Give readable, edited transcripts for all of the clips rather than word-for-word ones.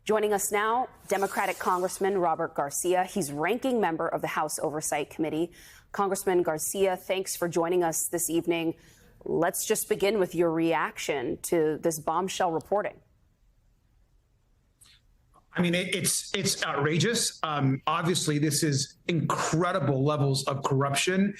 Joining us now, Democratic Congressman Robert Garcia. He's ranking member of the House Oversight Committee. Congressman Garcia, thanks for joining us this evening. Let's just begin with your reaction to this bombshell reporting. I mean, it's outrageous. Obviously, this is incredible levels of corruption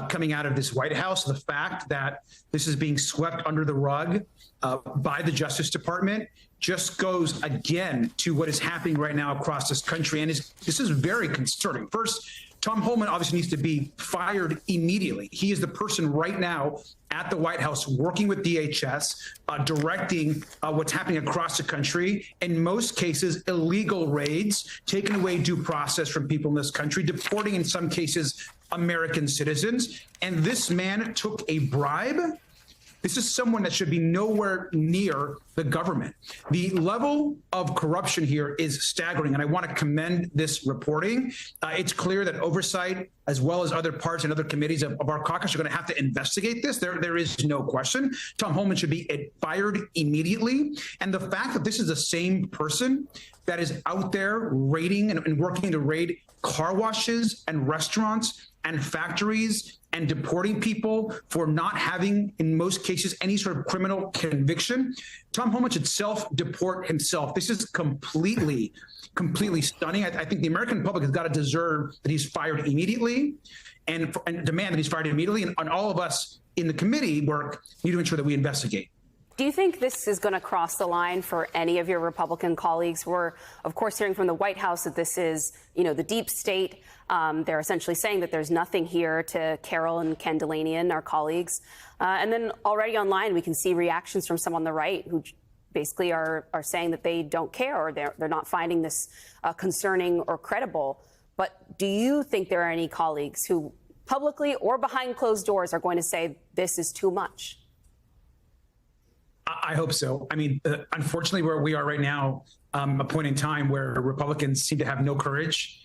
coming out of this White House. The fact that this is being swept under the rug by the Justice Department just goes again to what is happening right now across this country. And this is very concerning. First, Tom Homan obviously needs to be fired immediately. He is the person right now at the White House working with DHS, directing what's happening across the country. In most cases, illegal raids, taking away due process from people in this country, deporting, in some cases, American citizens. And this man took a bribe. This is someone that should be nowhere near the government. The level of corruption here is staggering, and I want to commend this reporting. It's clear that oversight, as well as other parts and other committees of our caucus, are going to have to investigate this. There is no question. Tom Homan should be fired immediately. And the fact that this is the same person that is out there raiding and working to raid car washes and restaurants and factories and deporting people for not having, in most cases, any sort of criminal conviction. Tom Homan should self-deport himself. This is completely stunning. I think the American public has got to deserve that he's fired immediately and demand that he's fired immediately. And all of us in the committee work need to ensure that we investigate. Do you think this is going to cross the line for any of your Republican colleagues? We're, of course, hearing from the White House that this is, the deep state. They're essentially saying that there's nothing here to Carol and Ken Dilanian, our colleagues. And then already online, we can see reactions from some on the right who basically are saying that they don't care or they're not finding this concerning or credible. But do you think there are any colleagues who publicly or behind closed doors are going to say this is too much? I hope so. I mean, unfortunately, where we are right now, a point in time where Republicans seem to have no courage,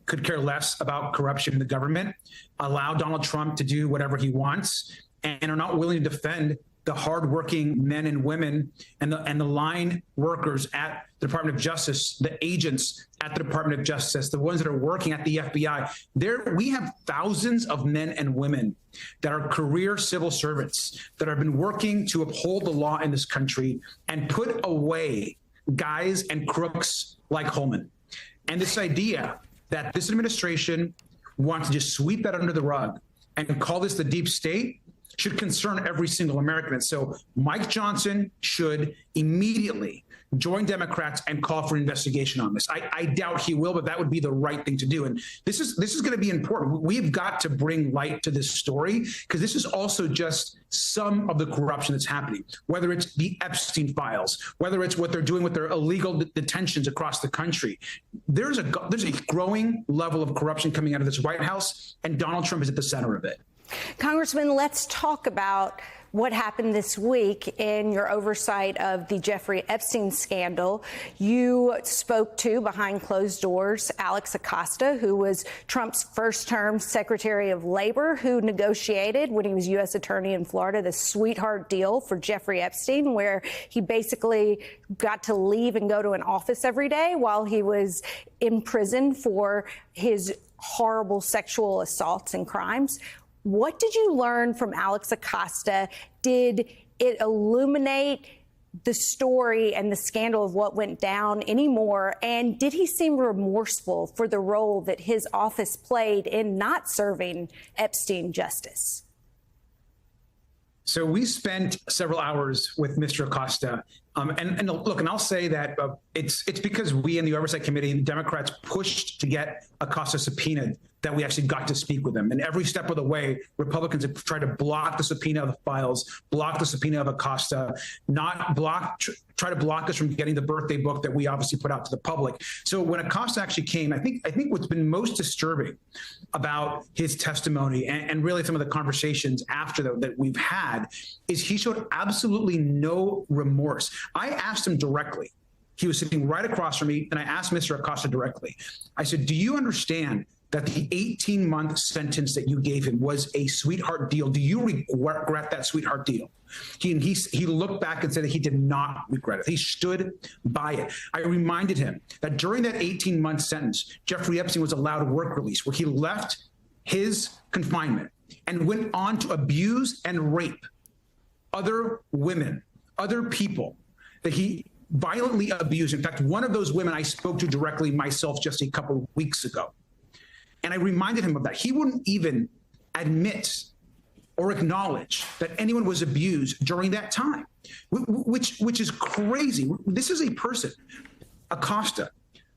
could care less about corruption in the government, allow Donald Trump to do whatever he wants, and are not willing to defend the hardworking men and women and the line workers at the Department of Justice, the agents at the Department of Justice, the ones that are working at the FBI. We have thousands of men and women that are career civil servants that have been working to uphold the law in this country and put away guys and crooks like Homan. And this idea that this administration wants to just sweep that under the rug and call this the deep state should concern every single American. And so Mike Johnson should immediately join Democrats and call for an investigation on this. I doubt he will, but that would be the right thing to do. And this is going to be important. We've got to bring light to this story because this is also just some of the corruption that's happening, whether it's the Epstein files, whether it's what they're doing with their illegal detentions across the country. There's a growing level of corruption coming out of this White House, and Donald Trump is at the center of it. Congressman, let's talk about what happened this week in your oversight of the Jeffrey Epstein scandal. You spoke to, behind closed doors, Alex Acosta, who was Trump's first-term Secretary of Labor, who negotiated, when he was U.S. Attorney in Florida, the sweetheart deal for Jeffrey Epstein, where he basically got to leave and go to an office every day while he was in prison for his horrible sexual assaults and crimes. What did you learn from Alex Acosta? Did it illuminate the story and the scandal of what went down anymore? And did he seem remorseful for the role that his office played in not serving Epstein justice? So we spent several hours with Mr. Acosta. And look, and I'll say that it's because we in the Oversight Committee and the Democrats pushed to get Acosta subpoenaed that we actually got to speak with him. And every step of the way, Republicans have tried to block the subpoena of the files, block the subpoena of Acosta, try to block us from getting the birthday book that we obviously put out to the public. So when Acosta actually came, I think what's been most disturbing about his testimony and really some of the conversations after that we've had is he showed absolutely no remorse. I asked him directly. He was sitting right across from me, and I asked Mr. Acosta directly. I said, do you understand that the 18-month sentence that you gave him was a sweetheart deal. Do you regret that sweetheart deal? He looked back and said that he did not regret it. He stood by it. I reminded him that during that 18-month sentence, Jeffrey Epstein was allowed a work release where he left his confinement and went on to abuse and rape other women, other people that he violently abused. In fact, one of those women I spoke to directly myself just a couple of weeks ago. And I reminded him of that. He wouldn't even admit or acknowledge that anyone was abused during that time, which is crazy. This is a person, Acosta,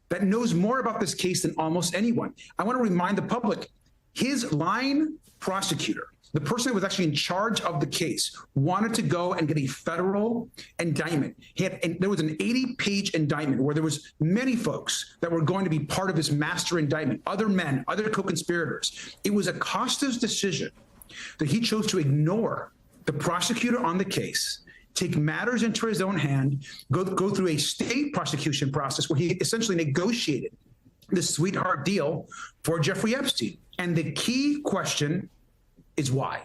that knows more about this case than almost anyone. I want to remind the public, his line prosecutor, the person that was actually in charge of the case, wanted to go and get a federal indictment. There was an 80-page indictment where there was many folks that were going to be part of this master indictment, other men, other co-conspirators. It was Acosta's decision that he chose to ignore the prosecutor on the case, take matters into his own hand, go through a state prosecution process where he essentially negotiated this sweetheart deal for Jeffrey Epstein. And the key question is why?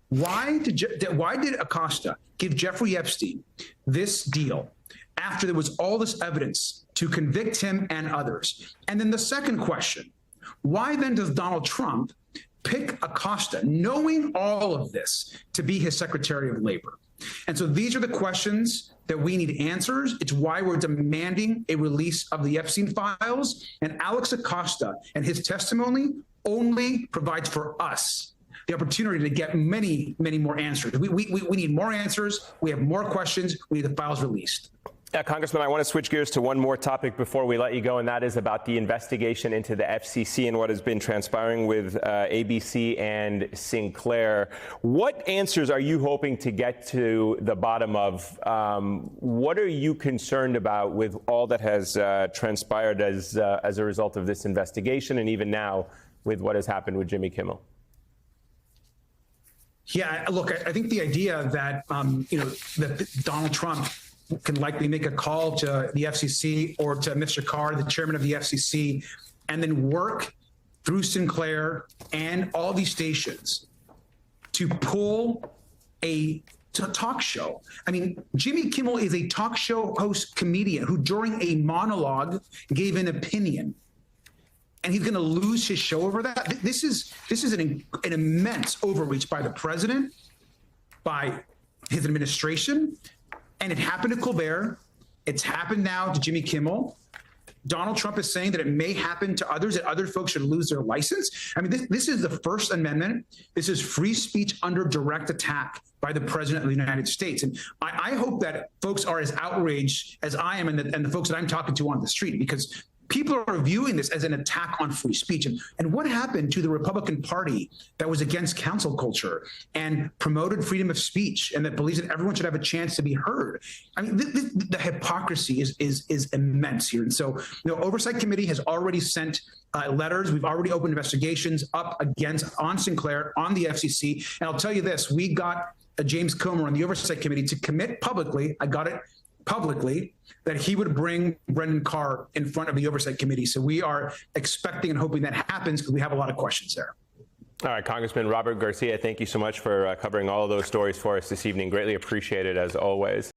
Why did Acosta give Jeffrey Epstein this deal after there was all this evidence to convict him and others? And then the second question, why then does Donald Trump pick Acosta, knowing all of this, to be his Secretary of Labor? And so these are the questions that we need answers. It's why we're demanding a release of the Epstein files. And Alex Acosta and his testimony only provides for us the opportunity to get many, many more answers. We need more answers. We have more questions. We need the files released. Congressman, I want to switch gears to one more topic before we let you go, and that is about the investigation into the FCC and what has been transpiring with ABC and Sinclair. What answers are you hoping to get to the bottom of? What are you concerned about with all that has transpired as a result of this investigation, and even now with what has happened with Jimmy Kimmel? Yeah, look, I think the idea that, that Donald Trump can likely make a call to the FCC or to Mr. Carr, the chairman of the FCC, and then work through Sinclair and all these stations to pull a talk show. I mean, Jimmy Kimmel is a talk show host comedian who during a monologue gave an opinion. And he's going to lose his show over that. This is an immense overreach by the president, by his administration, and it happened to Colbert. It's happened now to Jimmy Kimmel. Donald Trump is saying that it may happen to others, that other folks should lose their license. I mean, this is the First Amendment. This is free speech under direct attack by the president of the United States. And I hope that folks are as outraged as I am and the folks that I'm talking to on the street, because people are viewing this as an attack on free speech. And what happened to the Republican Party that was against cancel culture and promoted freedom of speech and that believes that everyone should have a chance to be heard? I mean, the hypocrisy is immense here. And so the Oversight Committee has already sent letters. We've already opened investigations up on Sinclair, on the FCC. And I'll tell you this, we got James Comer on the Oversight Committee to commit publicly, I got it publicly, that he would bring Brendan Carr in front of the Oversight Committee. So we are expecting and hoping that happens because we have a lot of questions there. All right, Congressman Robert Garcia, thank you so much for covering all of those stories for us this evening. Greatly appreciated as always.